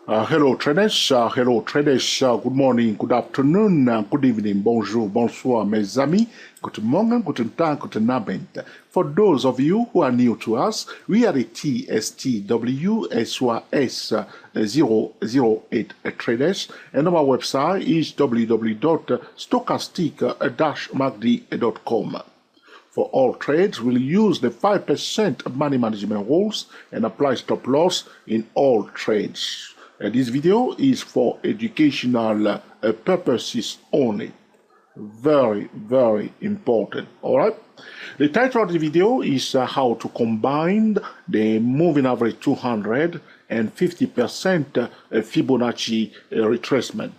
Hello traders, good morning, good afternoon, good evening, bonjour, bonsoir, mes amis, guten Morgen, guten Tag, guten Abend. For those of you who are new to us, we are the TSTWSYS008 traders, and our website is www.stochastic-magd.com. For all trades, we'll use the 5% money management rules and apply stop loss in all trades. This video is for educational purposes only. Very, very important. All right. The title of the video is how to combine the moving average 200 and 50% Fibonacci retracement.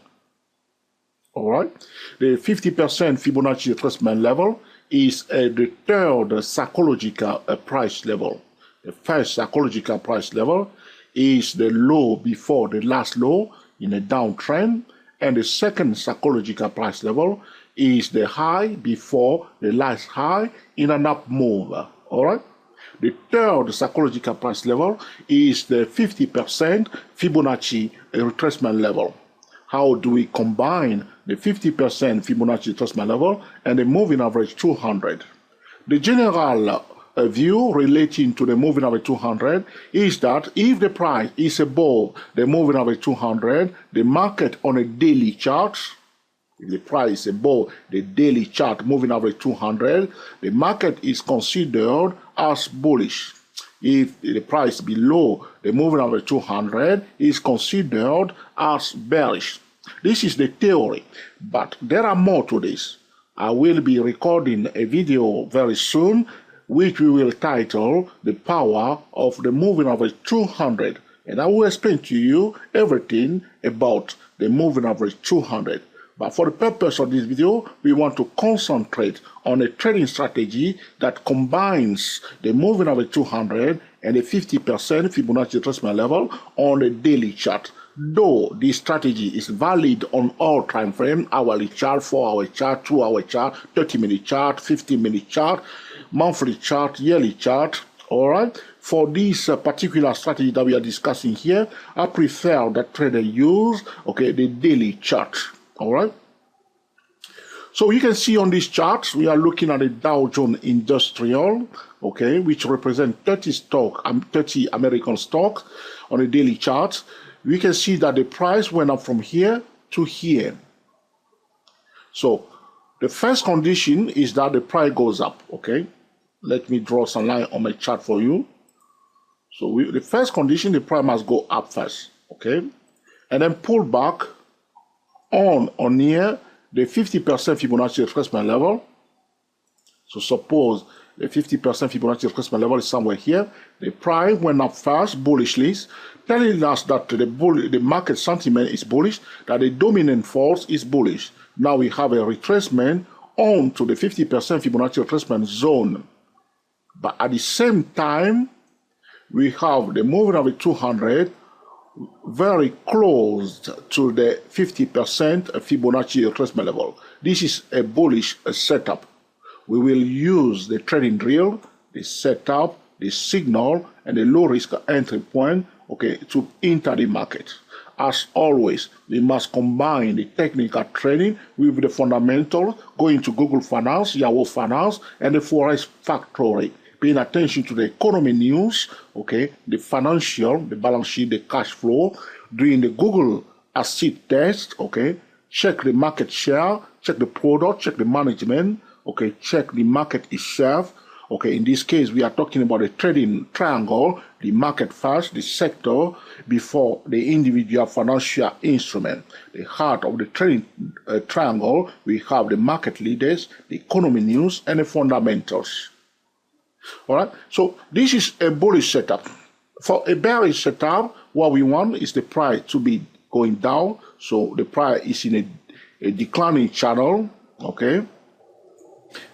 All right. The 50% Fibonacci retracement level is the third psychological price level. The first psychological price level is the low before the last low in a downtrend, and the second psychological price level is the high before the last high in an up move. All right. The third psychological price level is the 50% Fibonacci retracement level. How do we combine the 50% Fibonacci retracement level and the moving average 200? The general view relating to the moving average 200 is that if the price is above the moving average 200, the market on a daily chart, if the price is above the daily chart moving average 200, the market is considered as bullish. If the price below the moving average 200 is considered as bearish. This is the theory, but there are more to this. I will be recording a video very soon which we will title The Power of the Moving Average 200, and I will explain to you everything about the moving average 200. But for the purpose of this video, we want to concentrate on a trading strategy that combines the moving average 200 and the 50% Fibonacci retracement level on the daily chart. Though this strategy is valid on all time frames, hourly chart, 4-hour chart, 2-hour chart, 30-minute chart, 15-minute chart, monthly chart, yearly chart, all right? For this particular strategy that we are discussing here, I prefer that trader use, okay, the daily chart, all right? So you can see on this chart, we are looking at the Dow Jones Industrial, okay, which represents 30 American stocks on a daily chart. We can see that the price went up from here to here. So the first condition is that the price goes up, okay? Let me draw some line on my chart for you. So the first condition, the price must go up first, okay? And then pull back on or near the 50% Fibonacci retracement level. So suppose the 50% Fibonacci retracement level is somewhere here. The price went up first, bullishly, telling us that the market sentiment is bullish, that the dominant force is bullish. Now we have a retracement on to the 50% Fibonacci retracement zone. But at the same time, we have the moving average 200 very close to the 50% Fibonacci retracement level. This is a bullish setup. We will use the trading drill, the setup, the signal, and the low risk entry point, okay, to enter the market. As always, we must combine the technical trading with the fundamental, going to Google Finance, Yahoo Finance, and the Forex Factory. Paying attention to the economy news, okay, the financial, the balance sheet, the cash flow, doing the Google acid test, okay, check the market share, check the product, check the management, okay, check the market itself. Okay, in this case, we are talking about the trading triangle, the market first, the sector, before the individual financial instrument. The heart of the trading triangle, we have the market leaders, the economy news, and the fundamentals. All right, so this is a bullish setup. For a bearish setup, what we want is the price to be going down. So the price is in a declining channel, okay?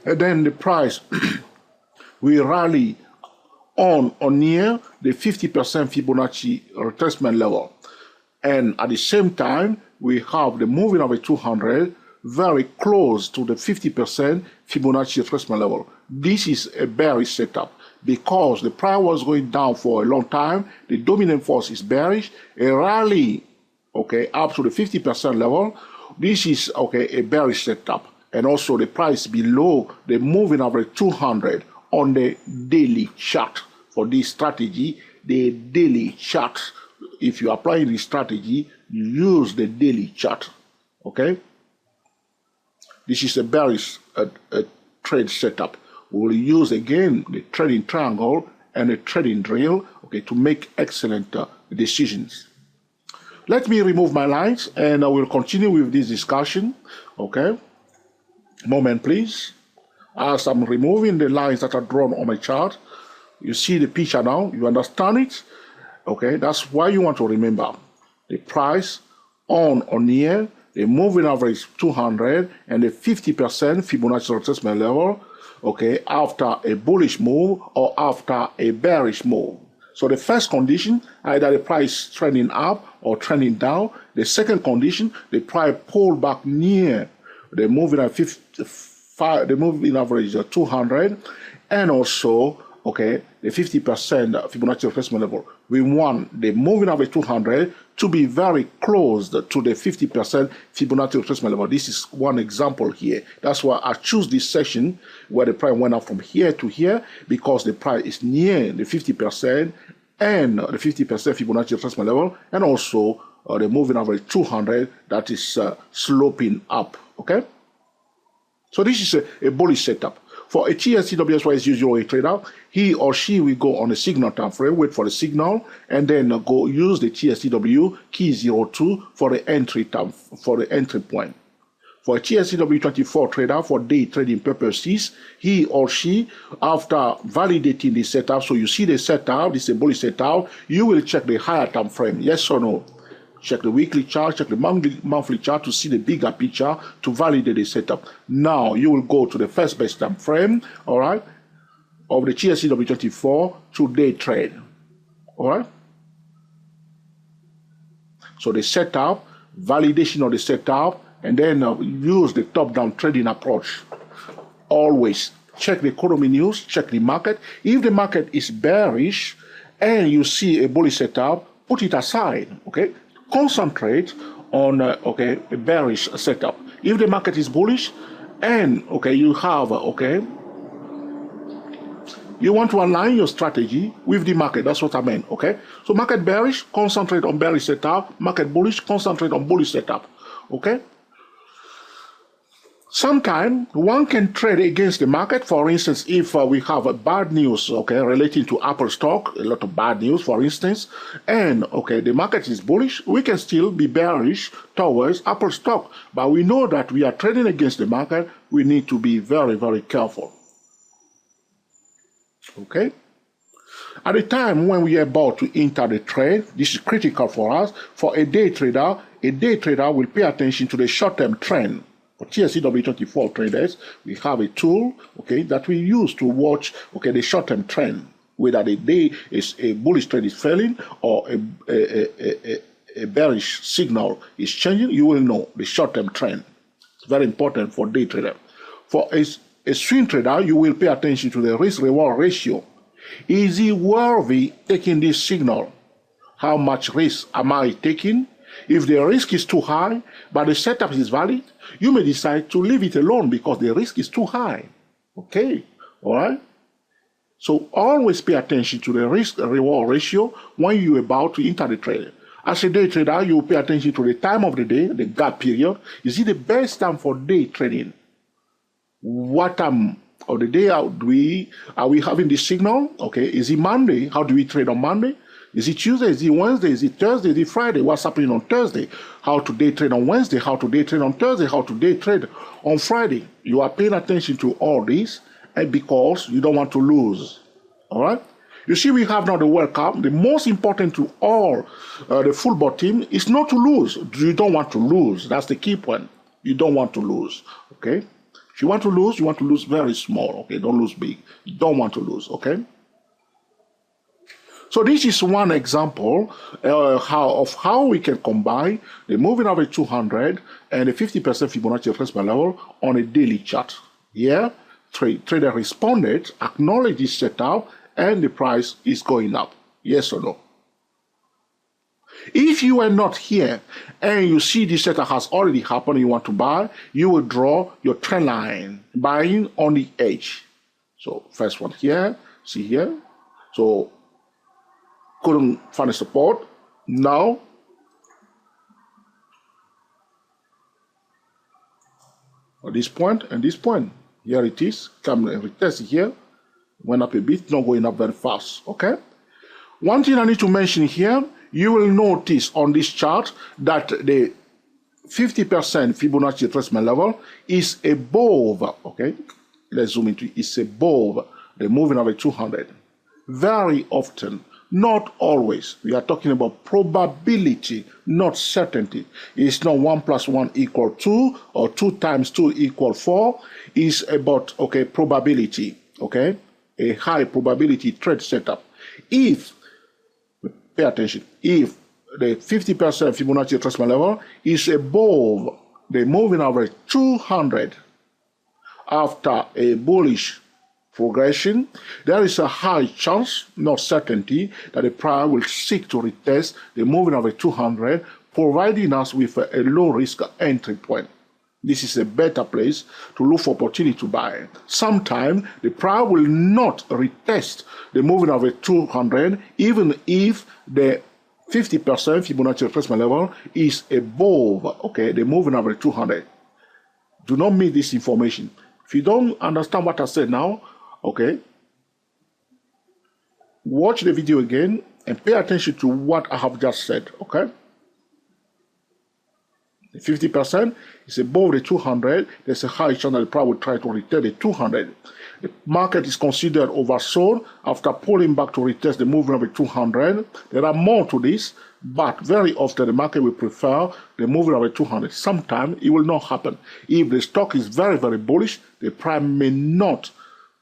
And then the price will rally on or near the 50% Fibonacci retracement level. And at the same time, we have the moving average 200 very close to the 50% Fibonacci retracement level. This is a bearish setup. because the price was going down for a long time. The dominant force is bearish. A rally, okay, up to the 50% level. This is, okay, a bearish setup. And also the price below the moving average 200 on the daily chart. For this strategy, the daily chart, if you apply this strategy, you use the daily chart, okay? This is a bearish trade setup. We will use again the trading triangle and the trading drill, okay, to make excellent decisions. Let me remove my lines and I will continue with this discussion, okay? Moment, please. As I'm removing the lines that are drawn on my chart, you see the picture now, you understand it, okay? That's why you want to remember the price on or near the moving average 200 and the 50% Fibonacci retracement level, okay, after a bullish move or after a bearish move. So the first condition, either the price trending up or trending down. The second condition, the price pull back near the moving average 200 and also, okay, the 50% Fibonacci retracement level. We want the moving average 200 to be very close to the 50% Fibonacci retracement level. This is one example here. That's why I choose this section where the price went up from here to here, because the price is near the 50% and the 50% Fibonacci retracement level, and also the moving average 200 that is sloping up, okay? So this is a bullish setup. For a TSCWSY is usually a trader, he or she will go on a signal time frame, wait for the signal, and then go use the TSCW key 02 for the entry time, for the entry point. For a TSCW24 trader, for day trading purposes, he or she, after validating the setup, so you see the setup, this is a bullish setup, you will check the higher time frame, yes or no. Check the weekly chart, check the monthly chart to see the bigger picture to validate the setup. Now you will go to the first best time frame, all right, of the TSCW24 to day trade, all right. So the setup, validation of the setup, and then use the top-down trading approach. Always check the economy news, check the market. If the market is bearish and you see a bullish setup, put it aside, okay? Concentrate on okay, a bearish setup. If the market is bullish and okay, you have okay, you want to align your strategy with the market. That's what I meant, okay? So market bearish, concentrate on bearish setup. Market bullish, concentrate on bullish setup, okay? Sometimes one can trade against the market. For instance, if we have a bad news, okay, relating to Apple stock, a lot of bad news, for instance, and okay, the market is bullish, we can still be bearish towards Apple stock. But we know that we are trading against the market. We need to be very, very careful. Okay? At the time when we are about to enter the trade, this is critical for us. For a day trader will pay attention to the short-term trend. For TSCW24 traders, we have a tool, okay, that we use to watch, okay, the short-term trend, whether the day is a bullish trend is failing or a bearish signal is changing. You will know the short-term trend. It's very important for day trader. For a swing trader, you will pay attention to the risk-reward ratio. Is it worthy taking this signal? How much risk am I taking? If the risk is too high, but the setup is valid, you may decide to leave it alone because the risk is too high. Okay, all right? So always pay attention to the risk-reward ratio when you're about to enter the trade. As a day trader, you pay attention to the time of the day, the gap period. Is it the best time for day trading? What time of the day are we having this signal? Okay, is it Monday? How do we trade on Monday? Is it Tuesday? Is it Wednesday? Is it Thursday? Is it Friday? What's happening on Thursday? How to day trade on Wednesday? How to day trade on Thursday? How to day trade on Friday? You are paying attention to all this, and because you don't want to lose. All right? You see, we have now the World Cup. The most important to all the football team is not to lose. You don't want to lose. That's the key point. You don't want to lose. Okay? If you want to lose very small. Okay? Don't lose big. You don't want to lose. Okay? So this is one example of how we can combine the moving average 200 and the 50% Fibonacci retracement level on a daily chart. Here, trader responded, acknowledged this setup, and the price is going up. Yes or no? If you are not here and you see this setup has already happened and you want to buy, you will draw your trend line, buying on the edge. So first one here, see here. So couldn't find a support. Now at this point and this point, here it is, come and retest here, went up a bit, not going up very fast, okay? One thing I need to mention here, you will notice on this chart that the 50% Fibonacci retracement level is above, okay? Let's zoom into it, it's above the moving average 200. Very often, not always, we are talking about probability, not certainty. It's not 1 + 1 = 2 or 2 × 2 = 4. It's about, okay, probability, okay? A high probability trade setup. If, pay attention, if the 50% Fibonacci retracement level is above the moving average 200 after a bullish progression, there is a high chance, not certainty, that the price will seek to retest the moving average 200, providing us with a low risk entry point. This is a better place to look for opportunity to buy. Sometimes the price will not retest the moving average 200, even if the 50% Fibonacci retracement level is above, okay, the moving average 200. Do not miss this information. If you don't understand what I said now, okay, watch the video again and pay attention to what I have just said, okay? The 50% is above the 200. There's a high chance that the price will try to retest the 200. The market is considered oversold after pulling back to retest the moving average 200. There are more to this, but very often the market will prefer the moving average 200. Sometimes it will not happen. If the stock is very, very bullish, the price may not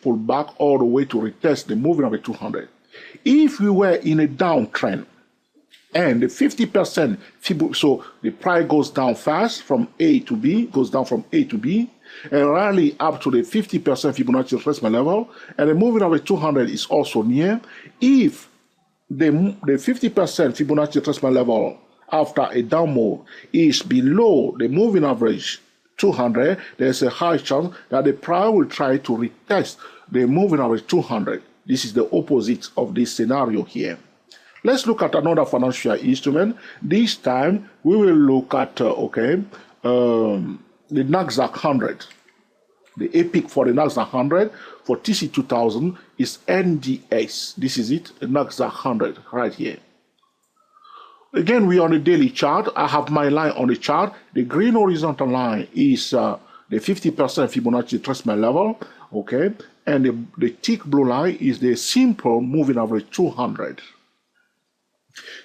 pull back all the way to retest the moving average 200. If we were in a downtrend and the 50% so the price goes down fast from A to B, goes down from A to B, and rally up to the 50% Fibonacci retracement level, and the moving average 200 is also near. If the 50% Fibonacci retracement level after a down move is below the moving average 200, there's a high chance that the price will try to retest the moving average 200. This is the opposite of this scenario here. Let's look at another financial instrument. This time we will look at the Nasdaq 100. The epic for the Nasdaq 100 for TC2000 is NDX. This is it, the Nasdaq 100 right here. Again, we are on the daily chart. I have my line on the chart. The green horizontal line is the 50% Fibonacci retracement level, okay? And the thick blue line is the simple moving average 200.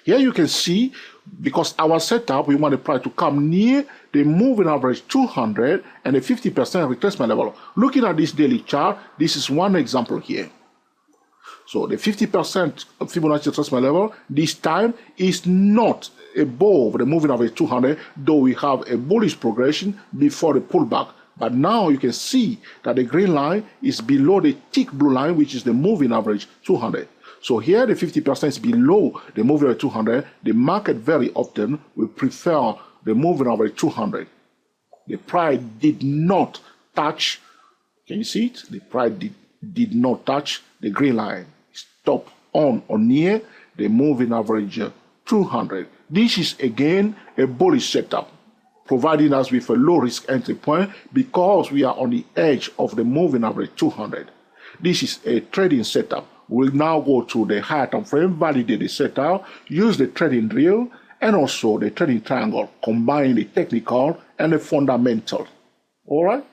Here you can see, because our setup, we want the price to come near the moving average 200 and the 50% retracement level. Looking at this daily chart, this is one example here. So the 50% Fibonacci retracement level this time is not above the moving average 200, though we have a bullish progression before the pullback. But now you can see that the green line is below the thick blue line, which is the moving average 200. So here the 50% is below the moving average 200. The market very often will prefer the moving average 200. The price did not touch, can you see it? The price did not touch the green line. Stop on or near the moving average 200. This is again a bullish setup, providing us with a low risk entry point because we are on the edge of the moving average 200. This is a trading setup. We'll now go to the higher time frame, validate the setup, use the trading drill, and also the trading triangle, combine the technical and the fundamental. All right?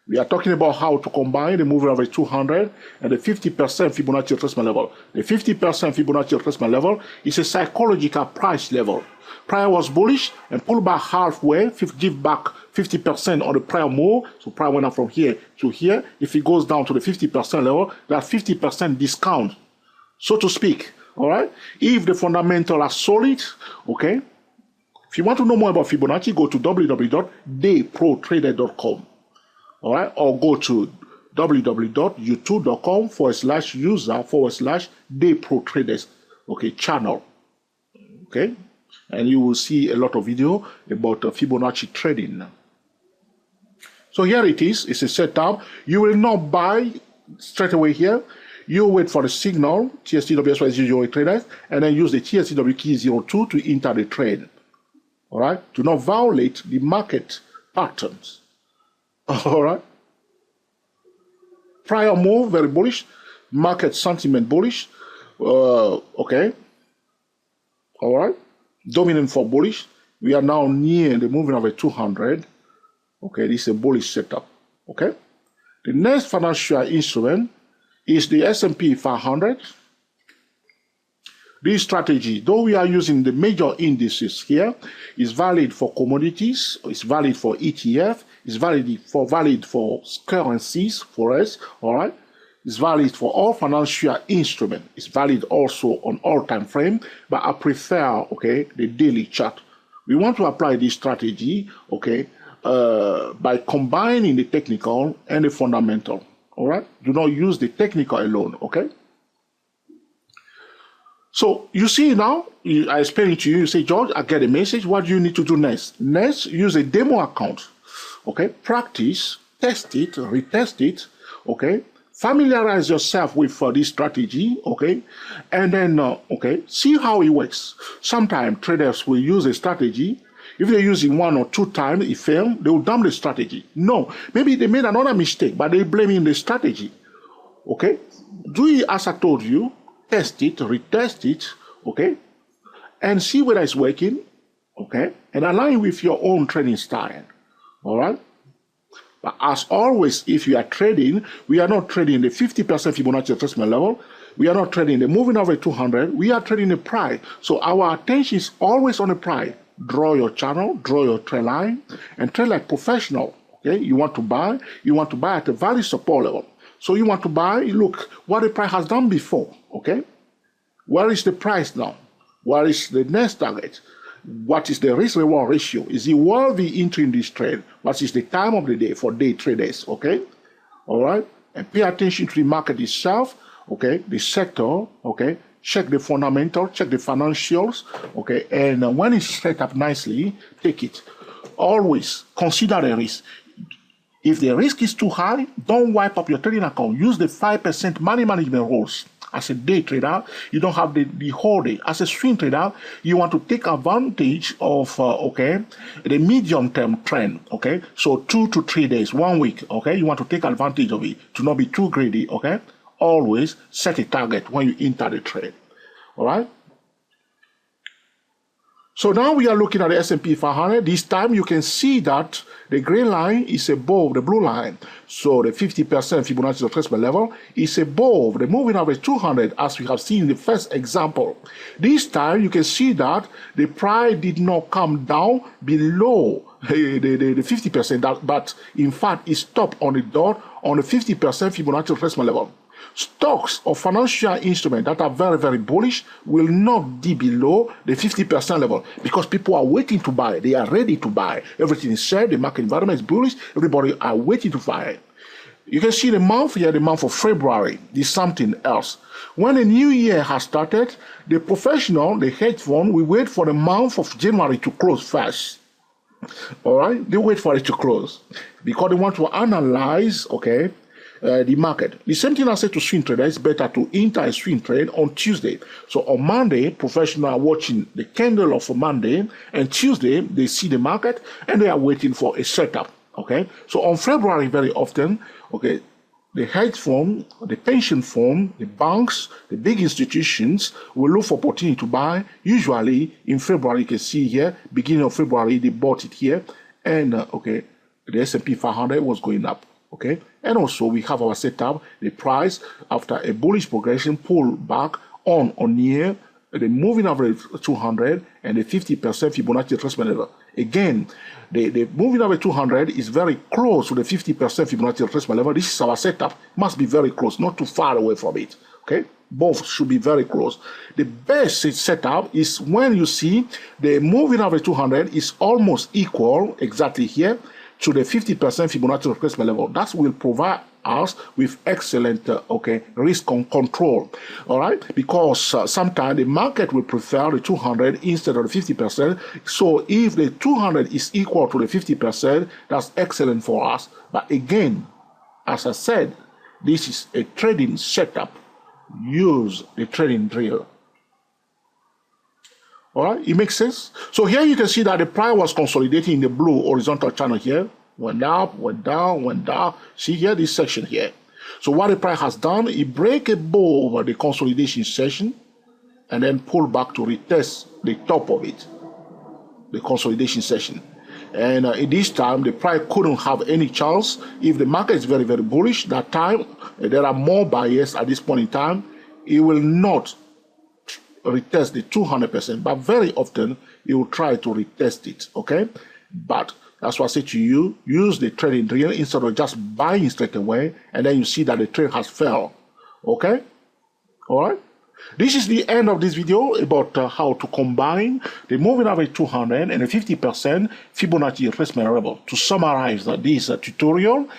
We are talking about how to combine the moving average 200 and the 50% Fibonacci retracement level. The 50% Fibonacci retracement level is a psychological price level. Price was bullish and pulled back halfway, give back 50% on the prior move. So price went up from here to here. If it goes down to the 50% level, that 50% discount, so to speak. All right. If the fundamentals are solid, okay. If you want to know more about Fibonacci, go to www.dayprotrader.com. All right, or go to www.youtube.com/user/dayprotraders, okay, channel, okay, and you will see a lot of video about Fibonacci trading. So here it is. It's a setup. You will not buy straight away here. You wait for the signal, TSTWSY traders, and then use the TSTW key 02 to enter the trade. All right? Do not violate the market patterns. All right? Prior move, very bullish. Market sentiment, bullish. Okay. All right? Dominant for bullish. We are now near the moving average 200. Okay, this is a bullish setup. Okay? The next financial instrument is the S&P 500. This strategy, though we are using the major indices here, is valid for commodities, it's valid for ETF, it's valid for currencies for us, all right? It's valid for all financial instruments. It's valid also on all time frame, but I prefer, okay, the daily chart. We want to apply this strategy, okay, by combining the technical and the fundamental. All right, do not use the technical alone. Okay, so you see now, I explain it to you. You say, George, I get a message. What do you need to do next? Next, use a demo account. Okay, practice, test it, retest it. Okay, familiarize yourself with this strategy. Okay, and then okay, see how it works. Sometimes traders will use a strategy. If they're using 1 or 2 times, it failed, they will dump the strategy. No, maybe they made another mistake, but they're blaming the strategy. Okay? Do it as I told you, test it, retest it, okay? And see whether it's working, okay? And align with your own trading style, all right? But as always, if you are trading, we are not trading the 50% Fibonacci retracement level. We are not trading the moving average 200. We are trading the price. So our attention is always on the price. Draw your channel, draw your trend line, and trade like professional. Okay, you want to buy at the value support level. So you want to buy, look what the price has done before. Okay, where is the price now? Where is the next target? What is the risk reward ratio? Is it worthy entering this trade? What is the time of the day for day traders? Okay, all right, and pay attention to the market itself. Okay, the sector. Okay. Check the fundamental, check the financials, okay, and when it's set up nicely, take it. Always consider the risk. If the risk is too high, don't wipe up your trading account. Use the 5% money management rules. As a day trader, you don't have the whole day. As a swing trader, you want to take advantage of, okay, the medium-term trend, okay? So 2 to 3 days, 1 week, okay? You want to take advantage of it to not be too greedy, okay? Always set a target when you enter the trade. All right. So now we are looking at the S&P 500. This time you can see that the green line is above the blue line. So the 50% Fibonacci retracement level is above the moving average 200, as we have seen in the first example. This time you can see that the price did not come down below the 50%, but in fact it stopped on the dot on the 50% Fibonacci retracement level. Stocks or financial instruments that are very, very bullish will not be below the 50% level because people are waiting to buy. They are ready to buy. Everything is said. The market environment is bullish. Everybody are waiting to buy. You can see the month here, the month of February. Is something else. When the new year has started, the professional, the hedge fund, will wait for the month of January to close first. All right? They wait for it to close because they want to analyze, okay, the market. The same thing I said to swing traders, it's better to enter a swing trade on Tuesday. So on Monday, professionals are watching the candle of Monday, and Tuesday they see the market and they are waiting for a setup. Okay, so on February very often, okay, the hedge fund, the pension fund, the banks, the big institutions will look for opportunity to buy. Usually in February, you can see here, beginning of February, they bought it here, and okay, the S&P 500 was going up. Okay, and also we have our setup, the price after a bullish progression pull back on or near the moving average 200 and the 50% Fibonacci retracement level. Again, the moving average 200 is very close to the 50% Fibonacci retracement level. This is our setup, must be very close, not too far away from it. Okay, both should be very close. The best setup is when you see the moving average 200 is almost equal exactly here to the 50% Fibonacci retracement level. That will provide us with excellent risk control. All right, because sometimes the market will prefer the 200 instead of the 50%. So if the 200 is equal to the 50%, that's excellent for us. But again, as I said, this is a trading setup. Use the trading drill. All right, it makes sense. So here you can see that the price was consolidating in the blue horizontal channel here. Went up, went down, went down. See here, this section here. So what the price has done, it break above the consolidation session and then pull back to retest the top of it, the consolidation session. And in this time, the price couldn't have any chance. If the market is very, very bullish, that time, there are more buyers at this point in time, it will not retest the 200%, but very often it will try to retest it, okay? But that's why I say to you, use the trading drill instead of just buying straight away, and then you see that the trade has failed, okay? All right? This is the end of this video about how to combine the moving average 200 and the 50% Fibonacci retracement level. To summarize this tutorial,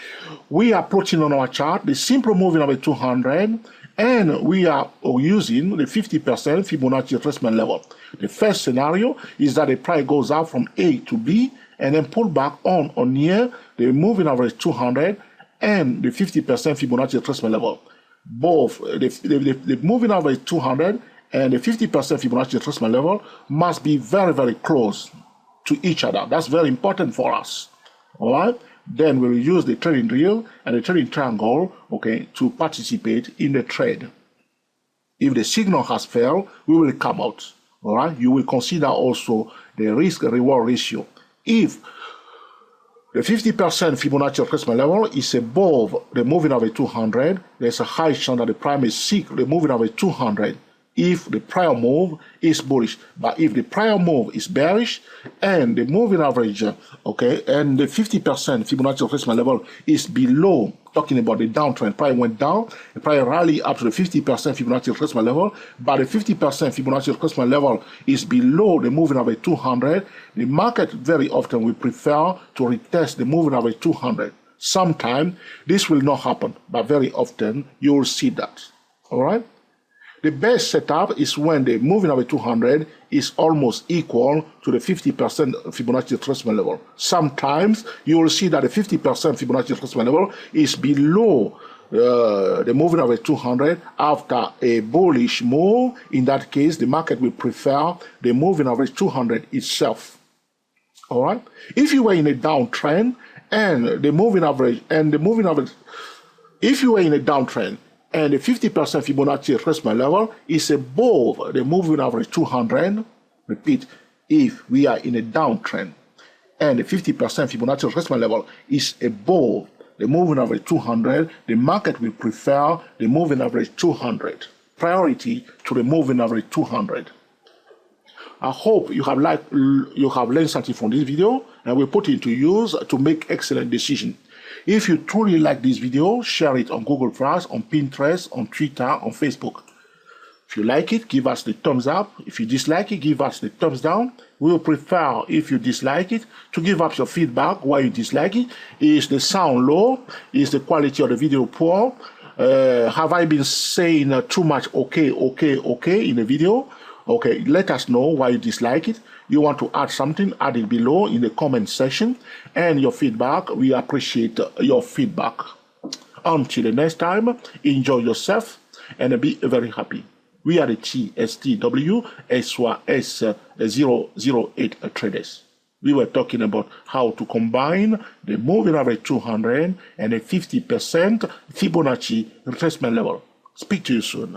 we are plotting on our chart the simple moving average 200, and we are using the 50% Fibonacci retracement level. The first scenario is that the price goes up from A to B and then pull back on or near the moving average 200 and the 50% Fibonacci retracement level. Both the moving average 200 and the 50% Fibonacci retracement level must be very, very close to each other. That's very important for us. All right? Then we will use the trading drill and the trading triangle, okay, to participate in the trade. If the signal has failed, we will come out. All right? You will consider also the risk-reward ratio. If the 50% Fibonacci retracement level is above the moving average 200, there's a high chance that the price may seek the moving average 200 if the prior move is bullish. But if the prior move is bearish and the moving average, okay, and the 50% Fibonacci retracement level is below, talking about the downtrend, price went down, the price rally up to the 50% Fibonacci retracement level, but the 50% Fibonacci retracement level is below the moving average 200, the market very often will prefer to retest the moving average 200. Sometimes this will not happen, but very often you will see that. All right? The best setup is when the moving average 200 is almost equal to the 50% Fibonacci retracement level. Sometimes you will see that the 50% Fibonacci retracement level is below the moving average 200 after a bullish move. In that case, the market will prefer the moving average 200 itself. All right. If you were in a downtrend and the moving average if you were in a downtrend and the 50% Fibonacci retracement level is above the moving average 200, repeat, if we are in a downtrend and the 50% Fibonacci retracement level is above the moving average 200, the market will prefer the moving average 200. Priority to the moving average 200. I hope you have learned something from this video and will put it into use to make excellent decisions. If you truly like this video, share it on Google+, on Pinterest, on Twitter, on Facebook. If you like it, give us the thumbs up. If you dislike it, give us the thumbs down. We will prefer, if you dislike it, to give us your feedback why you dislike it. Is the sound low? Is the quality of the video poor? Have I been saying too much okay in the video? Okay, let us know why you dislike it. You want to add something, add it below in the comment section. And your feedback, we appreciate your feedback. Until the next time, enjoy yourself and be very happy. We are the TSTW SYS008 traders. We were talking about how to combine the moving average 200 and a 50% Fibonacci retracement level. Speak to you soon.